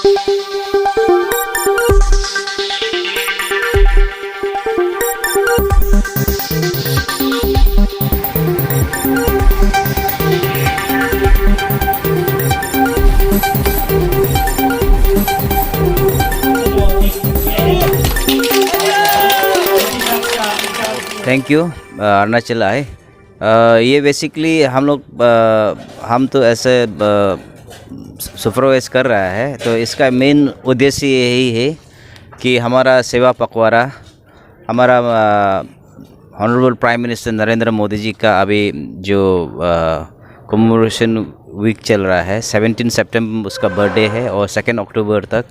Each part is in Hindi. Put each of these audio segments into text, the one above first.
थैंक यू अरुणाचल आए। ये बेसिकली हम तो ऐसे सुपरवाइज कर रहा है, तो इसका मेन उद्देश्य यही है कि हमारा सेवा पखवाड़ा, हमारा honourable prime minister Narendra Modi ji का अभी जो कमेमोरेशन वीक चल रहा है, 17 सितंबर उसका बर्थडे है और 2 अक्टूबर तक,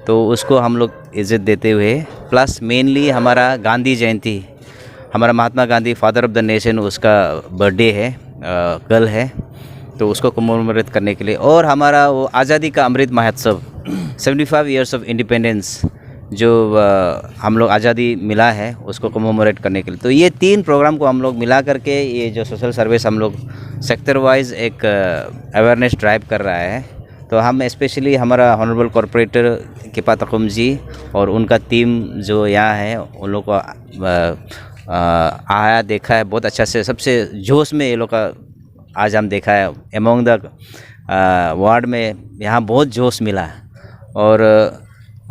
तो उसको हम लोग इज़्ज़त देते हुए, प्लस मेनली हमारा गांधी जयंती, हमारा Mahatma Gandhi father of the nation, उसका बर्थडे है, कल है, तो उसको कमेमोरेट करने के लिए, और हमारा वो आज़ादी का Amrit Mahotsav 75 years of independence जो हम लोग आज़ादी मिला है उसको कमेमोरेट करने के लिए। तो ये 3 प्रोग्राम को हम लोग मिला करके ये जो सोशल सर्विस हम लोग सेक्टर वाइज एक अवेयरनेस ड्राइव कर रहा है। तो हम स्पेशली हमारा ऑनरेबल कॉरपोरेटर किपा तकुम जी और उनका टीम जो यहाँ है, उन लोग को आया देखा है बहुत अच्छा से, सबसे जोश में ये लोग का आज हम देखा है एमोंग द वार्ड में, यहाँ बहुत जोश मिला। और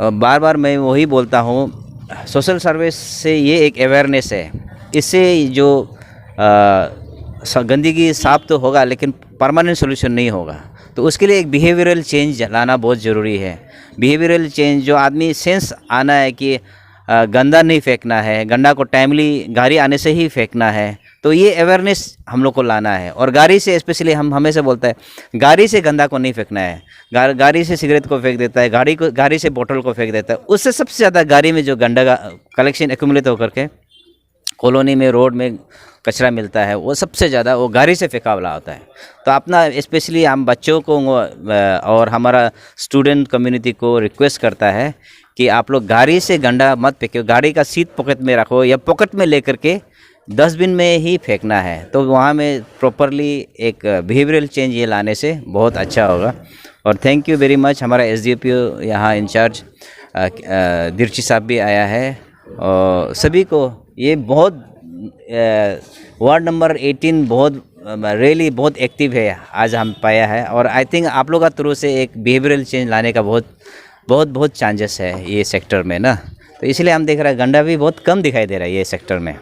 बार बार मैं वही बोलता हूँ, सोशल सर्विस से ये एक अवेयरनेस है, इससे जो गंदगी साफ तो होगा लेकिन परमानेंट सोल्यूशन नहीं होगा। तो उसके लिए एक बिहेवियरल चेंज लाना बहुत ज़रूरी है। बिहेवियरल चेंज जो आदमी सेंस आना है कि गंदा नहीं फेंकना है, गंदा को टाइमली गाड़ी आने से ही फेंकना है, तो ये अवेयरनेस हम लोग को लाना है। और गाड़ी से स्पेशली हम हमेशा बोलता है गाड़ी से गंदा को नहीं फेंकना है। गाड़ी से सिगरेट को फेंक देता है, गाड़ी से बोतल को फेंक देता है, उससे सबसे ज़्यादा गाड़ी में जो गंदा कलेक्शन एक्यूमुलेट होकर के कॉलोनी में, रोड में कचरा मिलता है, वो सबसे ज़्यादा वो गाड़ी से फेंका वाला होता है। तो अपना स्पेशली हम बच्चों को और हमारा स्टूडेंट कम्युनिटी को रिक्वेस्ट करता है कि आप लोग गाड़ी से गंदा मत फेंको, गाड़ी का सीट पॉकेट में रखो या पॉकेट में लेकर के डस्टबिन में ही फेंकना है। तो वहाँ में प्रॉपरली एक बिहेवियरल चेंज ये लाने से बहुत अच्छा होगा। और थैंक यू वेरी मच, हमारा SDPO यहाँ इंचार्ज दिरची साहब भी आया है, और सभी को ये बहुत वार्ड नंबर 18 बहुत रियली बहुत एक्टिव है आज हम पाया है। और आई थिंक आप लोग का थ्रू से एक बिहेवियरल चेंज लाने का बहुत चांसेस है ये सेक्टर में ना। तो इसलिए हम देख रहे हैं गंदा भी बहुत कम दिखाई दे रहा है ये सेक्टर में।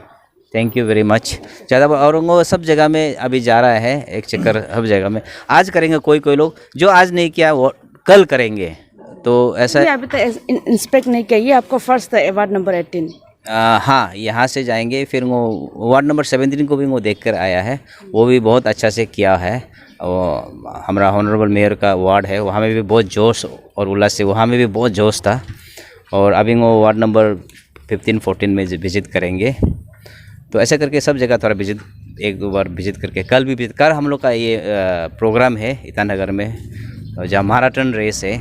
Thank you very much. ज़्यादा और वो सब जगह में अभी जा रहा है, एक चक्कर हर जगह में आज करेंगे। कोई लोग जो आज नहीं किया वो कल करेंगे, तो ऐसा अभी तक इंस्पेक्ट नहीं किया, ये आपको फर्स्ट था वार्ड नंबर 18? हाँ, यहाँ से जाएंगे, फिर वो वार्ड नंबर 17 को भी वो देख कर आया है, वो भी बहुत अच्छा से किया है। वो हमारा ऑनरेबल मेयर का वार्ड है, वहाँ में भी बहुत जोश और उल्लास से, वहाँ में भी बहुत जोश था। और अभी वो वार्ड नंबर 15-14 में विज़िट करेंगे। तो ऐसा करके सब जगह थोड़ा विज़िट, 1-2 बार विज़िट करके, कल भी विज़िट कर हम लोग का ये प्रोग्राम है ईटानगर में जहाँ मैराथन रेस है।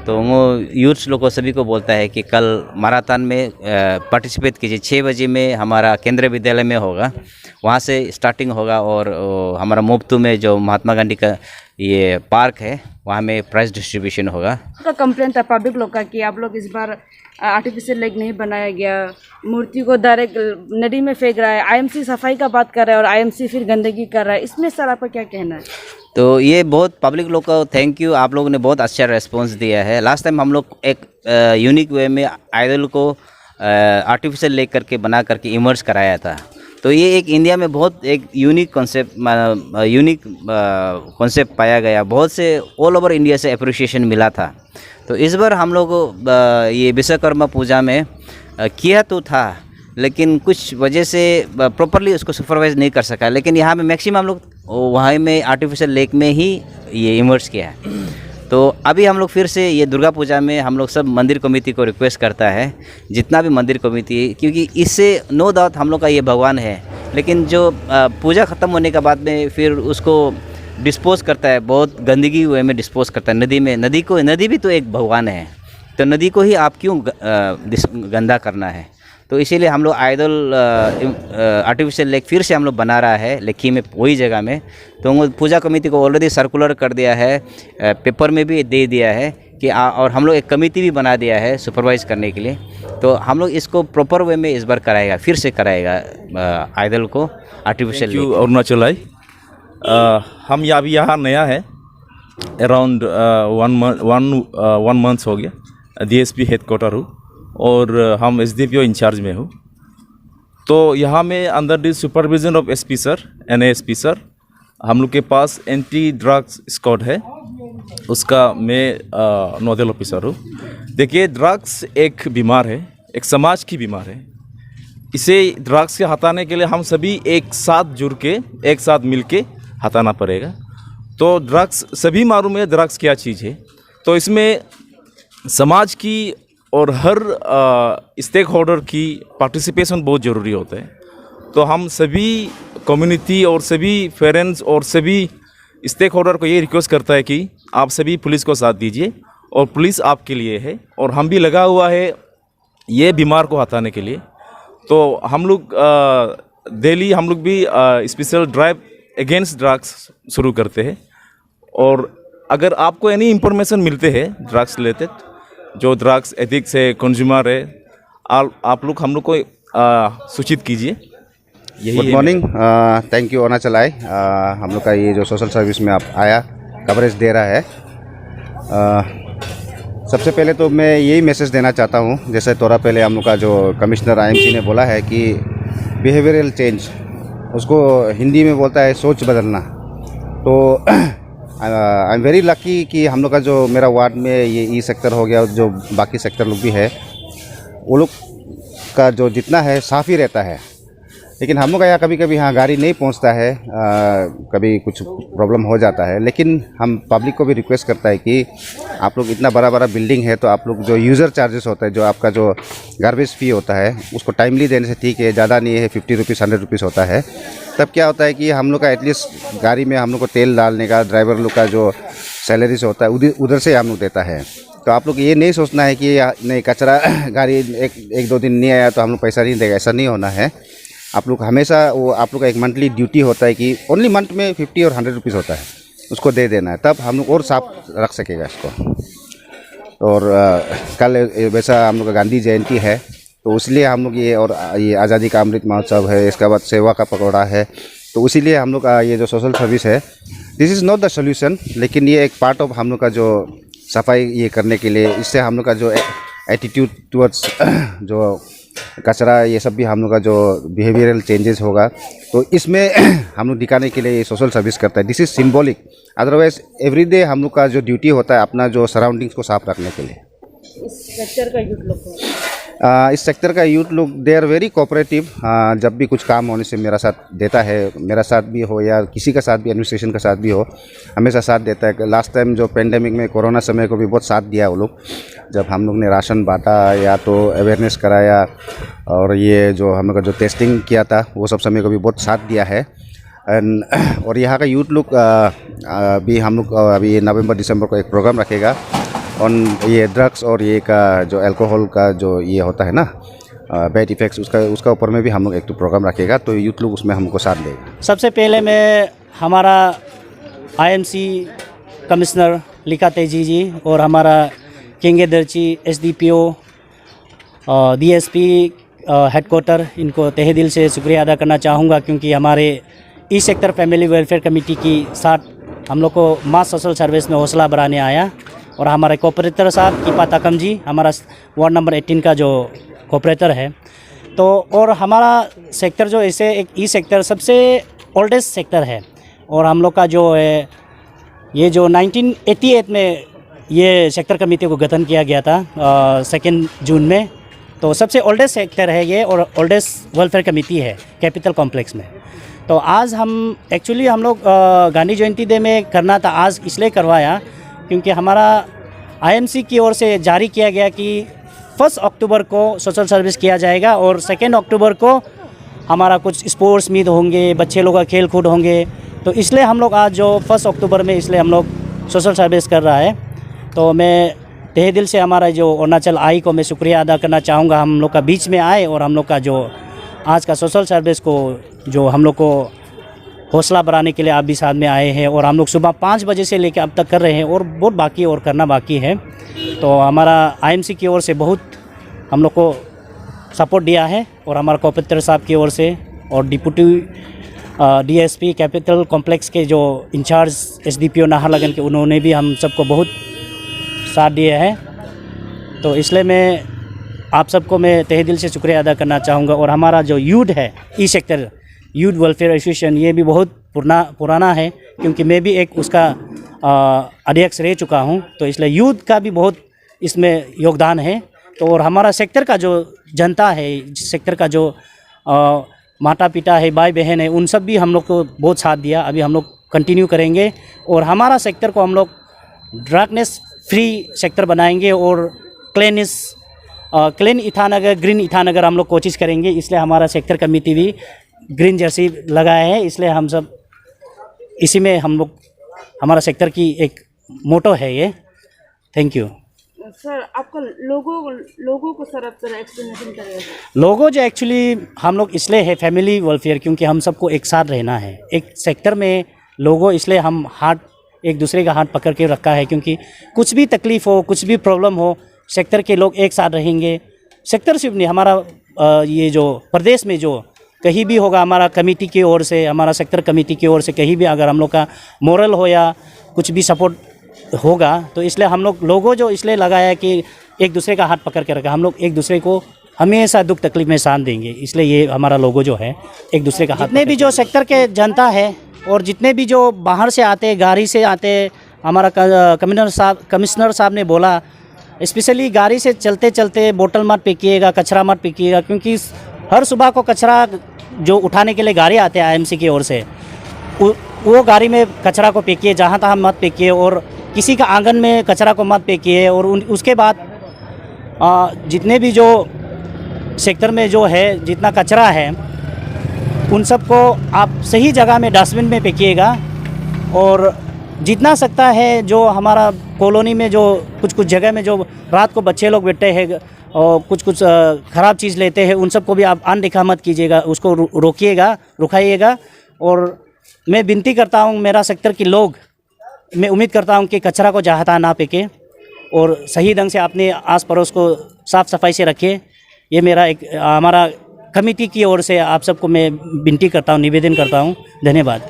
तो वो यूथ्स लोग को सभी को बोलता है कि कल मैराथन में पार्टिसिपेट कीजिए। 6 बजे में हमारा केंद्रीय विद्यालय में होगा, वहाँ से स्टार्टिंग होगा। और हमारा मुफ्तू में जो महात्मा गांधी का ये पार्क है, वहाँ में प्राइज डिस्ट्रीब्यूशन होगा। तो कंप्लेंट था पब्लिक लोग का कि आप लोग इस बार आर्टिफिशियल लेक नहीं बनाया गया, मूर्ति को डायरेक्ट नदी में फेंक रहा है, IMC सफाई का बात कर रहा है और IMC फिर गंदगी कर रहा है, इसमें सर आपका क्या कहना है? तो ये बहुत पब्लिक लोग को थैंक यू, आप लोगों ने बहुत अच्छा रेस्पॉन्स दिया है। लास्ट टाइम हम लोग एक यूनिक वे में आइडल को आर्टिफिशियल लेक करके बना करके इमर्ज कराया था। तो ये एक इंडिया में बहुत एक यूनिक कॉन्सेप्ट पाया गया, बहुत से ऑल ओवर इंडिया से अप्रिशिएशन मिला था। तो इस बार हम लोग ये विश्वकर्मा पूजा में किया तो था, लेकिन कुछ वजह से प्रॉपरली उसको सुपरवाइज नहीं कर सका। लेकिन यहाँ में मैक्सिमम लोग वहाँ में आर्टिफिशियल लेक में ही ये इमर्ज किया है। तो अभी हम लोग फिर से ये दुर्गा पूजा में हम लोग सब मंदिर कमेटी को रिक्वेस्ट करता है, जितना भी मंदिर कमेटी, क्योंकि इससे नो डाउट हम लोग का ये भगवान है, लेकिन जो पूजा ख़त्म होने के बाद में फिर उसको डिस्पोज करता है, बहुत गंदगी वे में डिस्पोज करता है नदी में। नदी भी तो एक भगवान है, तो नदी को ही आप क्यों गंदा करना है? तो इसीलिए हम लोग आइडल आर्टिफिशियल लेक फिर से हम लोग बना रहा है लेखी में, वही जगह में। तो वो पूजा कमेटी को ऑलरेडी सर्कुलर कर दिया है, पेपर में भी दे दिया है कि और हम लोग एक कमेटी भी बना दिया है सुपरवाइज करने के लिए। तो हम लोग इसको प्रॉपर वे में इस बार कराएगा, फिर से कराएगा आइडल को आर्टिफिशियल। थैंक यू अरुणाचल आई। हम अभी यहाँ नया है, अराउंड 1 मंथ हो गया। DSP हेडक्वार्टर हूँ और हम SDPO इंचार्ज में हूँ। तो यहाँ में under the supervision of SP sir, NASP sir, हम लोग के पास एंटी ड्रग्स स्क्वाड है, उसका मैं नोडल ऑफिसर हूँ। देखिए, ड्रग्स एक बीमार है, एक समाज की बीमार है। इसे ड्रग्स के हटाने के लिए हम सभी एक साथ जुड़ के, एक साथ मिल के हटाना पड़ेगा। तो ड्रग्स, सभी मालूम है ड्रग्स क्या चीज़ है। तो इसमें समाज की और हर स्टेक होल्डर की पार्टिसिपेशन बहुत ज़रूरी होता है। तो हम सभी कम्युनिटी और सभी पेरेंट्स और सभी स्टेक होल्डर को ये रिक्वेस्ट करता है कि आप सभी पुलिस को साथ दीजिए, और पुलिस आपके लिए है और हम भी लगा हुआ है ये बीमार को हटाने के लिए। तो हम लोग डेली हम लोग भी स्पेशल ड्राइव अगेंस्ट ड्रग्स शुरू करते हैं। और अगर आपको एनी इंफॉर्मेशन मिलते हैं ड्रग्स रिलेटेड, जो ड्रग्स एडिक्ट है, कंज्यूमर है, आप लोग हम लोग को सूचित कीजिए। Good morning, thank you Arunachal आई। हम लोग का ये जो सोशल सर्विस में आप आया कवरेज दे रहा है। सबसे पहले तो मैं यही मैसेज देना चाहता हूँ, जैसे थोड़ा पहले हम लोग का जो कमिश्नर IMC ने बोला है कि बिहेवियरल चेंज, उसको हिंदी में बोलता है सोच बदलना। तो आई एम वेरी लकी कि हम लोग का जो मेरा वार्ड में ये ई सेक्टर हो गया, जो बाकी सेक्टर लोग भी है, वो लोग का जो जितना है साफ़ ही रहता है। लेकिन हम लोग का यहाँ कभी कभी हाँ गाड़ी नहीं पहुँचता है, कभी कुछ प्रॉब्लम हो जाता है। लेकिन हम पब्लिक को भी रिक्वेस्ट करता है कि आप लोग इतना बड़ा बड़ा बिल्डिंग है, तो आप लोग जो यूज़र चार्जेस होता है, जो आपका जो गार्बेज फ़ी होता है, उसको टाइमली देने से ठीक है, ज़्यादा नहीं है, 50 रुपीज़ 100 रुपीज़ होता है। तब क्या होता है कि हम लोग का एटलीस्ट गाड़ी में हम लोग को तेल डालने का, ड्राइवर लोग का जो सैलरीज होता है उधर से हम लोग देता है। तो आप लोग ये नहीं सोचना है कि नहीं कचरा गाड़ी एक दो दिन नहीं आया तो हम लोग पैसा नहीं देगा, ऐसा नहीं होना है। आप लोग हमेशा वो आप लोग का एक मंथली ड्यूटी होता है कि ओनली मंथ में 50 और 100 रुपीज़ होता है, उसको दे देना है, तब हम लोग और साफ रख सकेगा इसको। और कल वैसा हम लोग का गांधी जयंती है, तो इसलिए हम लोग ये आज़ादी का अमृत महोत्सव है, इसके बाद सेवा का पकौड़ा है, तो इसीलिए हम लोग का ये जो सोशल सर्विस है, this is not the solution, लेकिन ये एक पार्ट ऑफ हम लोग का जो सफाई ये करने के लिए, इससे हम लोग का जो एटीट्यूड टुवर्ड्स जो कचरा ये सब भी हम लोग का जो बिहेवियरल चेंजेस होगा, तो इसमें हम लोग दिखाने के लिए ये सोशल सर्विस करता है। This is symbolic, otherwise everyday हम लोग का जो ड्यूटी होता है अपना जो सराउंडिंग्स को साफ रखने के लिए। इस सेक्टर का यूथ लोग इस सेक्टर का यूथ लोग दे आर वेरी कोऑपरेटिव। जब भी कुछ काम होने से मेरा साथ देता है, मेरा साथ भी हो या किसी का साथ भी, एडमिनिस्ट्रेशन का साथ भी हो, हमेशा साथ देता है। लास्ट टाइम जो पेंडेमिक में कोरोना समय को भी बहुत साथ दिया वो लोग, जब हम लोग ने राशन बांटा या तो अवेयरनेस कराया, और ये जो हम लोग का जो टेस्टिंग किया था वो सब समय को भी बहुत साथ दिया है। और यहाँ का यूथ लोग भी हम लोग अभी नवंबर दिसंबर को एक प्रोग्राम रखेगा ऑन ये ड्रग्स और ये का जो अल्कोहल का जो ये होता है ना बैड इफेक्ट्स, उसका ऊपर में भी हम लोग एक तो प्रोग्राम रखेगा, तो यूथ लोग उसमें हमको साथ देगा। सबसे पहले मैं हमारा IMC कमिश्नर लिखा तेजी जी और हमारा किंगे दर्ची SDPO DSP हेडक्वार्टर, इनको तहे दिल से शुक्रिया अदा करना चाहूँगा, क्योंकि हमारे E sector family welfare committee की साथ हम लोग को मास सोशल सर्विस में हौसला बढ़ाने आया। और हमारे कोऑपरेटर साहब कीपा ताकम जी, हमारा वार्ड नंबर 18 का जो कोऑपरेटर है। तो और हमारा सेक्टर जो ऐसे एक ई सेक्टर सबसे ओल्डेस्ट सेक्टर है, और हम लोग का जो है ये जो 1988 में ये सेक्टर कमेटी को गठन किया गया था 2 जून में। तो सबसे ओल्डेस्ट सेक्टर है ये, और ओल्डेस्ट वेलफेयर कमेटी है कैपिटल कॉम्प्लेक्स में। तो आज हम एक्चुअली हम लोग गांधी जयंती डे में करना था, आज इसलिए करवाया क्योंकि हमारा IMC की ओर से जारी किया गया कि 1 अक्टूबर को सोशल सर्विस किया जाएगा, और 2 अक्टूबर को हमारा कुछ स्पोर्ट्स मीट होंगे, बच्चे लोग का खेल कूद होंगे। तो इसलिए हम लोग आज जो 1 अक्टूबर में इसलिए हम लोग सोशल सर्विस कर रहा है। तो मैं तहे दिल से हमारा जो अरुणाचल आई को मैं शुक्रिया अदा करना चाहूँगा, हम लोग का बीच में आए और हम लोग का जो आज का सोशल सर्विस को जो हम लोग को हौसला बढ़ाने के लिए आप भी साथ में आए हैं। और हम लोग सुबह 5 बजे से लेकर अब तक कर रहे हैं और बहुत बाकी और करना बाकी है। तो हमारा आईएमसी की ओर से बहुत हम लोग को सपोर्ट दिया है और हमारा कॉर्पोरेटर साहब की ओर से और डिप्टी डीएसपी कैपिटल कॉम्प्लेक्स के जो इंचार्ज एसडीपीओ नाहरलगुन के उन्होंने भी हम सबको बहुत साथ दिया है। तो इसलिए मैं आप सबको मैं तहे दिल से शुक्रिया अदा करना चाहूँगा। और हमारा जो यूथ है E sector youth welfare association ये भी बहुत पुराना है, क्योंकि मैं भी एक उसका अध्यक्ष रह चुका हूँ। तो इसलिए यूथ का भी बहुत इसमें योगदान है। तो और हमारा सेक्टर का जो जनता है, सेक्टर का जो माता पिता है, भाई बहन है, उन सब भी हम लोग को बहुत साथ दिया। अभी हम लोग कंटिन्यू करेंगे और हमारा सेक्टर को हम लोग ड्रगनेस फ्री सेक्टर बनाएंगे और क्लीन ईटानगर ग्रीन ईटानगर हम लोग कोशिश करेंगे। इसलिए हमारा सेक्टर कमेटी भी ग्रीन जर्सी लगाया है। इसलिए हम सब इसी में हम लोग हमारा सेक्टर की एक मोटो है ये। Thank you sir. आपका लोगों को सर आप जरा एक्सप्लेनेशन करें। लोगो जो एक्चुअली हम लोग इसलिए है फैमिली वेलफेयर, क्योंकि हम सबको एक साथ रहना है एक सेक्टर में। लोगो इसलिए हम हाथ एक दूसरे का हाथ पकड़ के रखा है, क्योंकि कुछ भी तकलीफ़ हो, कुछ भी प्रॉब्लम हो, सेक्टर के लोग एक साथ रहेंगे। सेक्टर सिर्फ नहीं, हमारा ये जो प्रदेश में जो कहीं भी होगा, हमारा कमेटी की ओर से, हमारा सेक्टर कमेटी की ओर से कहीं भी अगर हम लोग का मोरल हो या कुछ भी सपोर्ट होगा, तो इसलिए हम लोगों जो इसलिए लगाया कि एक दूसरे का हाथ पकड़ के रखा। हम लोग एक दूसरे को हमेशा दुख तकलीफ में साथ देंगे, इसलिए ये हमारा लोगो जो है एक दूसरे का हाथ। जितने भी जो सेक्टर के जनता है और जितने भी जो बाहर से आते, गाड़ी से आते, हमारा कमिश्नर साहब ने बोला स्पेशली गाड़ी से चलते चलते बोतल मत फेंकिएगा, कचरा मत फेंकिएगा, क्योंकि हर सुबह को कचरा जो उठाने के लिए गाड़ी आते हैं आईएमसी की ओर से, वो गाड़ी में कचरा को फेंकिए, जहाँ तहाँ मत फेंकिए और किसी का आंगन में कचरा को मत फेंकिए। और उसके बाद जितने भी जो सेक्टर में जो है जितना कचरा है उन सबको आप सही जगह में डस्टबिन में फेंकिएगा। और जितना सकता है जो हमारा कॉलोनी में जो कुछ जगह में जो रात को बच्चे लोग बैठते हैं और कुछ ख़राब चीज़ लेते हैं, उन सबको भी आप अनदेखा मत कीजिएगा, उसको रुकाइएगा। और मैं विनती करता हूँ मेरा सेक्टर के लोग, मैं उम्मीद करता हूँ कि कचरा को जहाँ तहाँ ना फेंके और सही ढंग से अपने आस पड़ोस को साफ़ सफाई से रखें। ये मेरा एक हमारा कमेटी की ओर से आप सबको मैं विनती करता हूँ, निवेदन करता हूँ। धन्यवाद।